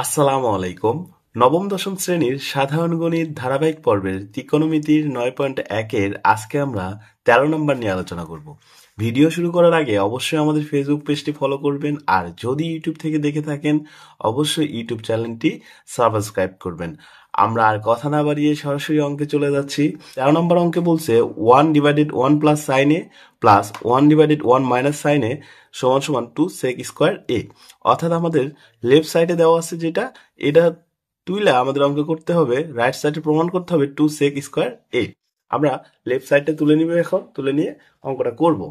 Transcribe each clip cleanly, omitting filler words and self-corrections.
আসসালামু আলাইকুম। নবম দশম শ্রেণীর সাধারণ গণিত ধারাবাহিক পর্বের ত্রিকোণমিতির 9.1-এর আজকে আমরা 13 নম্বর নিয়ে আলোচনা করব। ভিডিও শুরু করার আগে অবশ্যই আমাদের ফেসবুক পেজটি ফলো করবেন, আর যদি ইউটিউব থেকে দেখে থাকেন অবশ্যই ইউটিউব চ্যানেলটি সাবস্ক্রাইব করবেন। আমরা আর কথা না বাড়িয়ে সরাসরি অঙ্কে চলে যাচ্ছি। 13 নম্বর অঙ্কে বলছে 1/1 প্লাস সাইন এ প্লাস 1/1 মাইনাস সাইন এ সমান সমান 2 সেক স্কোয়ার এ। অর্থাৎ আমাদের লেফট সাইডে দেওয়া আছে যেটা, এটা তুইলা আমাদের অঙ্ক করতে হবে, রাইট সাইডে প্রমাণ করতে হবে 2 সেক স্কোয়ার এ। আমরা লেফট সাইডটা তুলে নিব, এখন তুলে নিয়ে অঙ্কটা করব।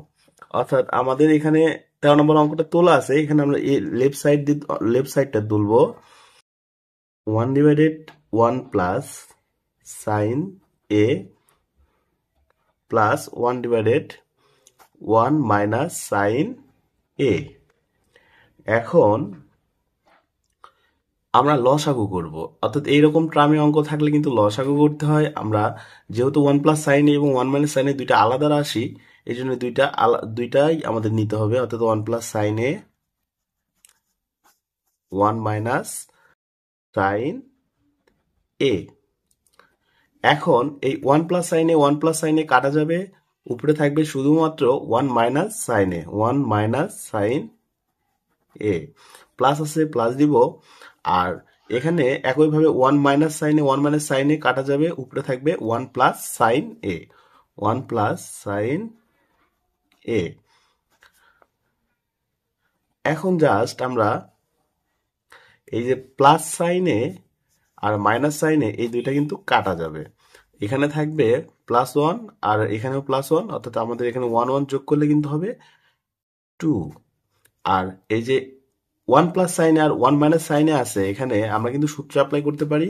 অর্থাৎ আমাদের এখানে 13 নম্বর অঙ্কটা তোলা আছে, এখানে আমরা লেফট সাইডটা তুলবো। 1/1 প্লাস সাইন এ প্লাস 1/1 মাইনাস সাইন এ। এখন আমরা লসাগু করব, অর্থাৎ এইরকম ট্রামে অঙ্ক থাকলে কিন্তু লসাগু করতে হয়। আমরা যেহেতু 1 প্লাস সাইন এ এবং 1 মাইনাস সাইন এ দুইটা আলাদা রাশি, এই জন্য দুইটাই আমাদের নিতে হবে। অর্থাৎ 1 প্লাস সাইন এ 1 মাইনাস সাইন এ। এখন এই 1 প্লাস সাইন এ কাটা যাবে, উপরে থাকবে শুধুমাত্র 1 মাইনাস সাইন এ, 1 মাইনাস সাইন এ। প্লাস আছে, প্লাস দিব। আর এখানে একইভাবে 1 মাইনাস সাইন এ কাটা যাবে, উপরে থাকবে 1 প্লাস সাইন এ, 1 প্লাস সাইন এ। এখন জাস্ট আমরা এই যে প্লাস সাইনে আর মাইনাস সাইনে এই দুইটা কিন্তু কাটা যাবে। এখানে থাকবে +1 আর এখানেও +1, অর্থাৎ আমাদের এখানে 1 1 যোগ করলে কিন্তু হবে 2। আর এই যে 1 প্লাস সাইনে আর 1 মাইনাস সাইনে আছে, এখানে আমরা কিন্তু সূত্র অ্যাপ্লাই করতে পারি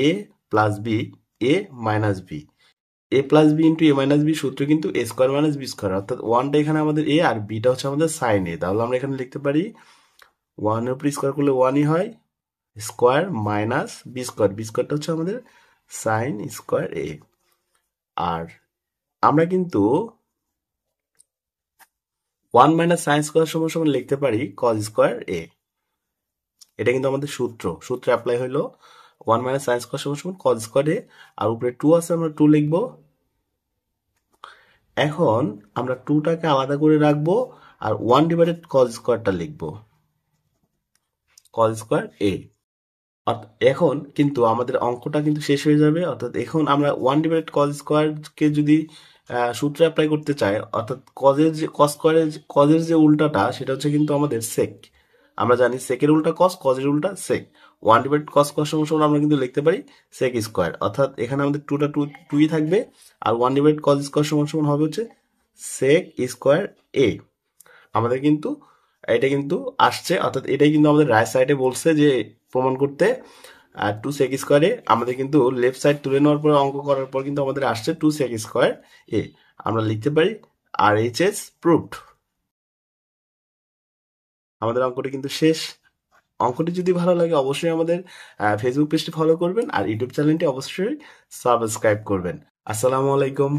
a plus B, a minus B, a plus B into A minus B সূত্র কিন্তু a square minus B square. অর্থাৎ 1টা এখানে আমাদের a আর bটা হচ্ছে আমাদের সাইন এ। তাহলে আমরা এখানে লিখতে পারি 1 এর উপর স্কোয়ার করলে 1ই হয়, square minus B square, B স্কোয়ারটা হচ্ছে আমাদের সাইন স্কোয়ার এ। আর আমরা কিন্তু 1 মাইনাস সাইন স্কোয়ার সমান সমান লিখতে পারি কজ স্কোয়ার এ। এটা কিন্তু আমাদের সূত্র অ্যাপ্লাই হইলো 1 মাইনাস সাইন স্কোয়ার সমান সমান কজ স্কোয়ার এ। আর উপরে 2 আছে, আমরা 2 লিখব। এখন আমরা 2টাকে আলাদা করে রাখবো আর 1 ডিভাইডেড কজ স্কোয়ারটা লিখবো, কজ স্কোয়ার এ। এখন কিন্তু আমাদের অঙ্কটা কিন্তু শেষ হয়ে যাবে। অর্থাৎ এখন আমরা 1 ডিভাইডেড কজ স্কোয়ারকে যদি সূত্র অ্যাপ্লাই করতে চাই, অর্থাৎ কজের যে উল্টাটা সেটা হচ্ছে কিন্তু আমাদের সেক। আমরা জানি সেকের উল্টা কজ, কজের উল্টা সেক। 1 ডিভাইডেড কজ সমান আমরা কিন্তু লিখতে পারি সেক স্কোয়ার। অর্থাৎ এখানে আমাদের 2টা 2ই থাকবে, আর 1 ডিভাইডেড কজ স্কোয়ার সমান হবে হচ্ছে সেক স্কোয়ার এ। আমাদের কিন্তু এটা কিন্তু আসছে, অর্থাৎ এটাই কিন্তু আমাদের রাইট সাইডে বলছে যে প্রমাণ করতে 2 সেক স্কোয়ারে। আমাদের কিন্তু লেফট সাইড তুলে নেওয়ার পর অঙ্ক করার পর কিন্তু আমাদের আসছে 2 সেক স্কোয়ার এ। আমরা লিখতে পারি RHS প্রুভড। আমাদের অঙ্কটি কিন্তু শেষ। অঙ্কটি যদি ভালো লাগে অবশ্যই আমাদের ফেসবুক পেজটি ফলো করবেন, আর ইউটিউব চ্যানেলটি অবশ্যই সাবস্ক্রাইব করবেন। আসসালামু আলাইকুম।